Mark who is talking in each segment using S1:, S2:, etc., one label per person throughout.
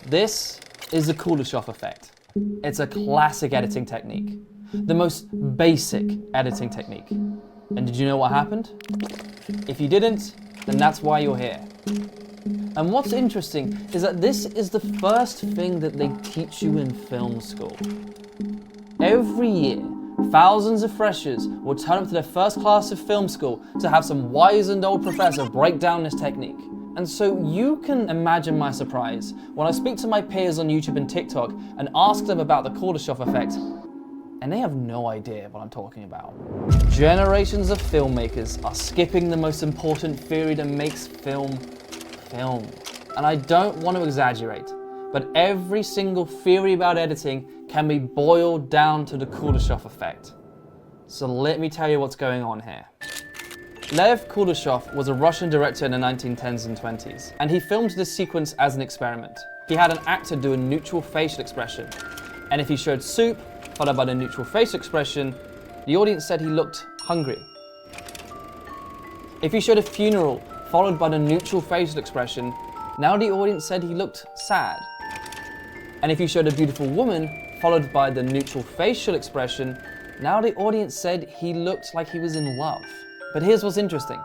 S1: This is the Kuleshov effect. It's a classic editing technique, the most basic editing technique. And did you know what happened? If you didn't, then that's why you're here. And what's interesting is that this is the first thing that they teach you in film school. Every year, thousands of freshers will turn up to their first class of film school to have some wizened old professor break down this technique. And so you can imagine my surprise when I speak to my peers on YouTube and TikTok and ask them about the Kuleshov effect, and they have no idea what I'm talking about. Generations of filmmakers are skipping the most important theory that makes film. And I don't want to exaggerate, but every single theory about editing can be boiled down to the Kuleshov effect. So let me tell you what's going on here. Lev Kuleshov was a Russian director in the 1910s and 20s, and he filmed this sequence as an experiment. He had an actor do a neutral facial expression, and if he showed soup, followed by the neutral facial expression, the audience said he looked hungry. If he showed a funeral, followed by the neutral facial expression, now the audience said he looked sad. And if you showed a beautiful woman, followed by the neutral facial expression, now the audience said he looked like he was in love. But here's what's interesting.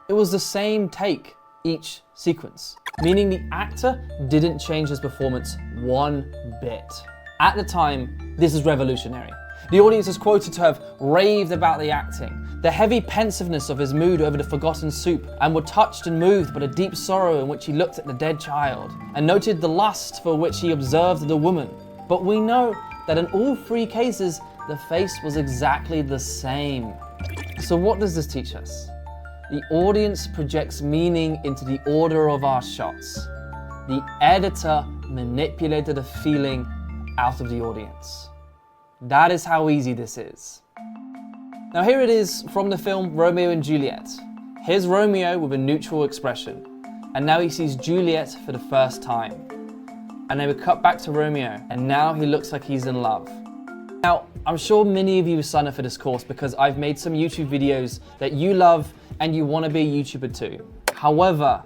S1: It was the same take each sequence, meaning the actor didn't change his performance one bit. At the time, this is revolutionary. The audience is quoted to have raved about the acting, the heavy pensiveness of his mood over the forgotten soup, and were touched and moved by the deep sorrow in which he looked at the dead child, and noted the lust for which he observed the woman. But we know that in all three cases, the face was exactly the same. So what does this teach us? The audience projects meaning into the order of our shots. The editor manipulated a feeling out of the audience. That is how easy this is. Now here it is from the film Romeo and Juliet. Here's Romeo with a neutral expression, and now he sees Juliet for the first time. And then we cut back to Romeo, and now he looks like he's in love. Now, I'm sure many of you have signed up for this course because I've made some YouTube videos that you love and you want to be a YouTuber too. However,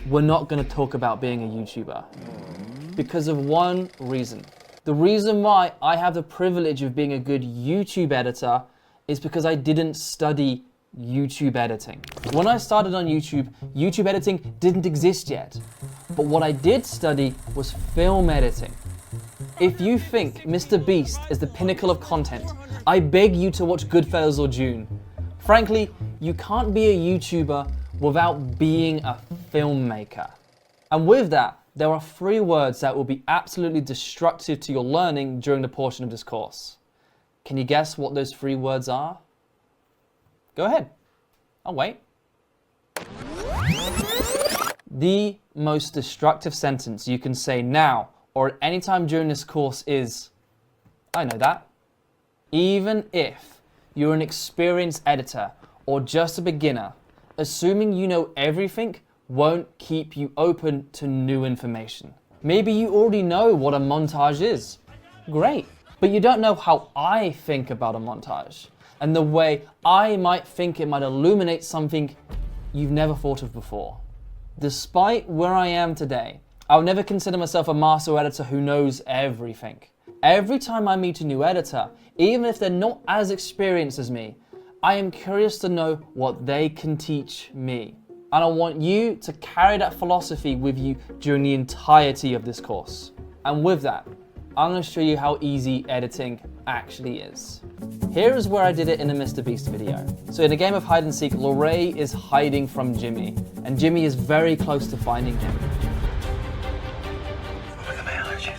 S1: we're not going to talk about being a YouTuber because of one reason. The reason why I have the privilege of being a good YouTube editor is because I didn't study YouTube editing. When I started on YouTube, YouTube editing didn't exist yet. But what I did study was film editing. If you think MrBeast is the pinnacle of content, I beg you to watch Goodfellas or Dune. Frankly, you can't be a YouTuber without being a filmmaker. And with that, there are 3 words that will be absolutely destructive to your learning during the portion of this course. Can you guess what those 3 words are? Go ahead. I'll wait. The most destructive sentence you can say now or at any time during this course is, I know that. Even if you're an experienced editor or just a beginner, assuming you know everything won't keep you open to new information. Maybe you already know what a montage is. Great. But you don't know how I think about a montage and the way I might think it might illuminate something you've never thought of before. Despite where I am today, I'll never consider myself a master editor who knows everything. Every time I meet a new editor, even if they're not as experienced as me, I am curious to know what they can teach me. And I want you to carry that philosophy with you during the entirety of this course. And with that, I'm going to show you how easy editing actually is. Here is where I did it in a MrBeast video. So in a game of hide and seek, Lorray is hiding from Jimmy, and Jimmy is very close to finding him.
S2: Look at my allergies.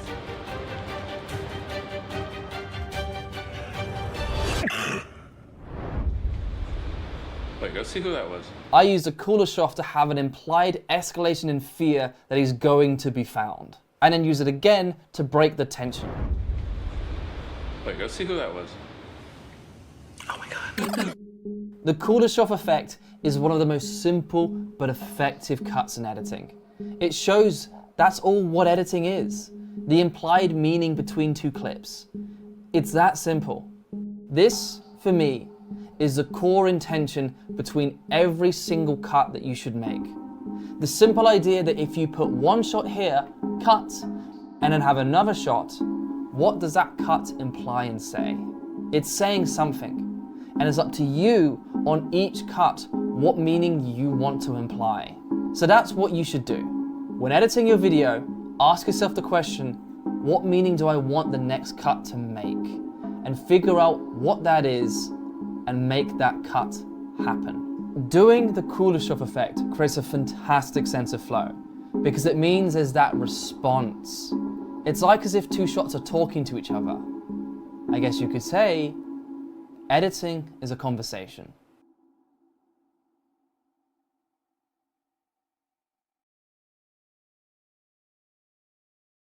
S3: Wait, go see who that was.
S1: I used a Kuleshov to have an implied escalation in fear that he's going to be found, and then use it again to break the tension.
S3: Wait, go see who that was.
S2: Oh my God.
S1: The Kuleshov effect is one of the most simple but effective cuts in editing. It shows that's all what editing is, the implied meaning between 2 clips. It's that simple. This, for me, is the core intention between every single cut that you should make. The simple idea that if you put one shot here, cut, and then have another shot, what does that cut imply and say? It's saying something, and it's up to you on each cut what meaning you want to imply. So that's what you should do. When editing your video, ask yourself the question, what meaning do I want the next cut to make? And figure out what that is and make that cut happen. Doing the Kuleshov effect creates a fantastic sense of flow because it means there's that response. It's like as if two shots are talking to each other. I guess you could say, editing is a conversation.